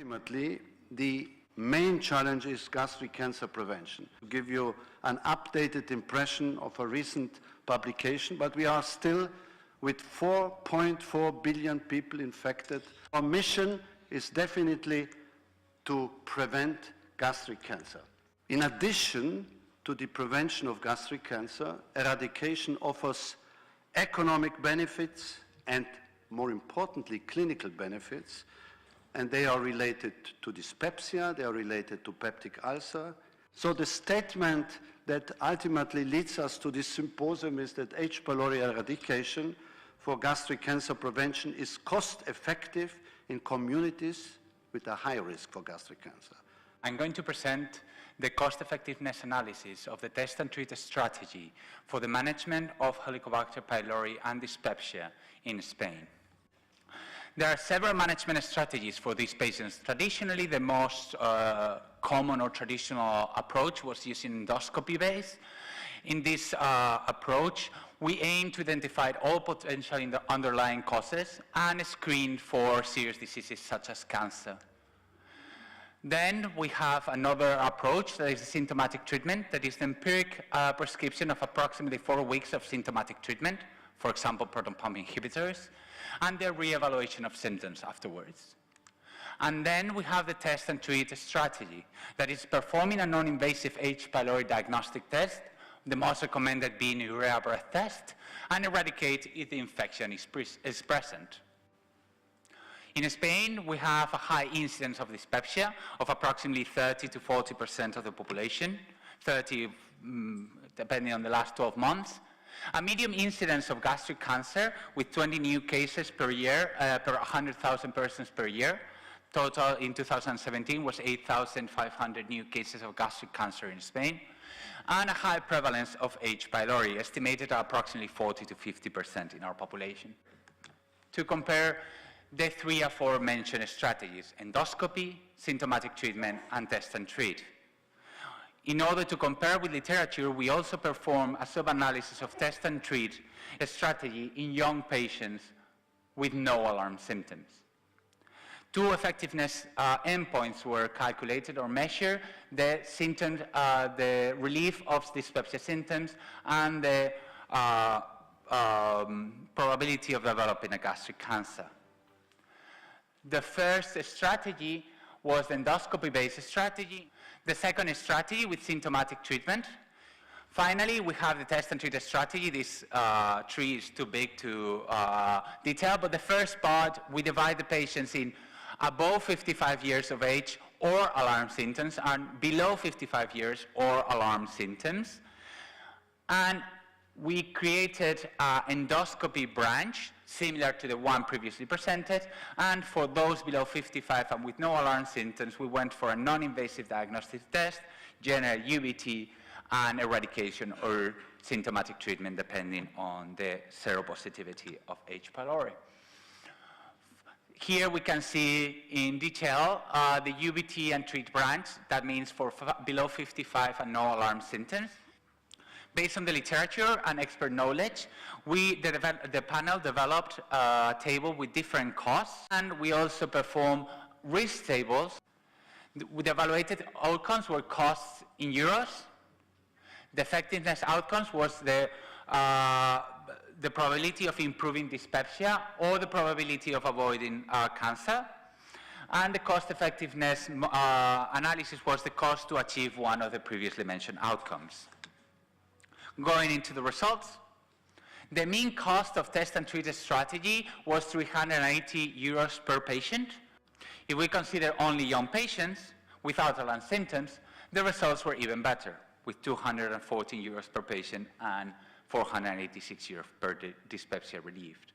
Ultimately, the main challenge is gastric cancer prevention. To give you an updated impression of a recent publication, but we are still with 4.4 billion people infected. Our mission is definitely to prevent gastric cancer. In addition to the prevention of gastric cancer, eradication offers economic benefits and, more importantly, clinical benefits, and they are related to dyspepsia, they are related to peptic ulcer. So the statement that ultimately leads us to this symposium is that H. pylori eradication for gastric cancer prevention is cost-effective in communities with a high risk for gastric cancer. I'm going to present the cost-effectiveness analysis of the test and treat strategy for the management of Helicobacter pylori and dyspepsia in Spain. There are several management strategies for these patients. Traditionally, the most common or traditional approach was using endoscopy-based. In this approach, we aim to identify all potential underlying causes and screen for serious diseases such as cancer. Then we have another approach that is symptomatic treatment, that is the empiric prescription of approximately 4 weeks of symptomatic treatment, for example, proton pump inhibitors, and the re-evaluation of symptoms afterwards. And then we have the test and treat strategy, that is performing a non-invasive H. pylori diagnostic test, the most recommended being Urea Breath Test, and eradicate if the infection is present. In Spain, we have a high incidence of dyspepsia of approximately 30 to 40% of the population, 30 depending on the last 12 months. A medium incidence of gastric cancer with 20 new cases per year, per 100,000 persons per year. Total in 2017 was 8,500 new cases of gastric cancer in Spain, and a high prevalence of H. pylori, estimated at approximately 40 to 50% in our population. To compare the three aforementioned strategies: endoscopy, symptomatic treatment, and test and treat. In order to compare with literature, we also perform a sub-analysis of test and treat strategy in young patients with no alarm symptoms. Two effectiveness endpoints were calculated or measured: the symptoms, the relief of dyspepsia symptoms, and the probability of developing a gastric cancer. The first strategy was the endoscopy-based strategy. The second strategy with symptomatic treatment. Finally, we have the test and treat strategy. This tree is too big to detail, but the first part, we divide the patients in above 55 years of age or alarm symptoms, and below 55 years or alarm symptoms. And we created an endoscopy branch similar to the one previously presented, and for those below 55 and with no alarm symptoms, we went for a non-invasive diagnostic test, general UBT, and eradication or symptomatic treatment depending on the seropositivity of H. pylori. Here we can see in detail the UBT and treat branch. That means for below 55 and no alarm symptoms. Based on the literature and expert knowledge, the panel developed a table with different costs, and we also performed risk tables. The evaluated outcomes were costs in euros. The effectiveness outcomes was the probability of improving dyspepsia or the probability of avoiding cancer. And the cost effectiveness analysis was the cost to achieve one of the previously mentioned outcomes. Going into the results, the mean cost of test and treat strategy was 380 euros per patient. If we consider only young patients without alarm symptoms, the results were even better, with 214 euros per patient and 486 euros per dyspepsia relieved.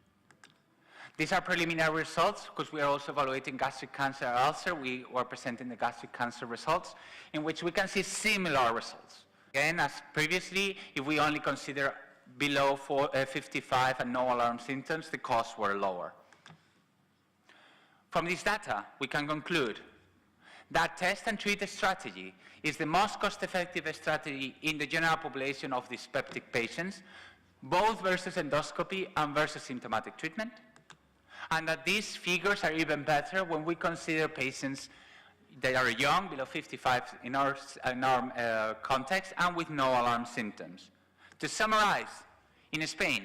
These are preliminary results because we are also evaluating gastric cancer and ulcer. We were presenting the gastric cancer results, in which we can see similar results. Again, as previously, if we only consider below 55 and no alarm symptoms, the costs were lower. From this data, we can conclude that test and treat strategy is the most cost-effective strategy in the general population of dyspeptic patients, both versus endoscopy and versus symptomatic treatment. and that these figures are even better when we consider patients that are young, below 55 in our context, and with no alarm symptoms. To summarize, in Spain,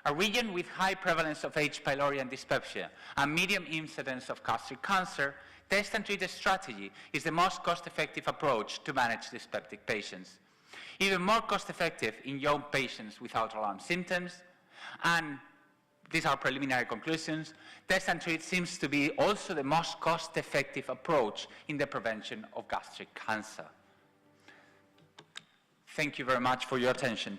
a region with high prevalence of H. pylori and dyspepsia and medium incidence of gastric cancer, test and treat strategy is the most cost-effective approach to manage dyspeptic patients. Even more cost-effective in young patients without alarm symptoms, and these are preliminary conclusions, test and treat seems to be also the most cost-effective approach in the prevention of gastric cancer. Thank you very much for your attention.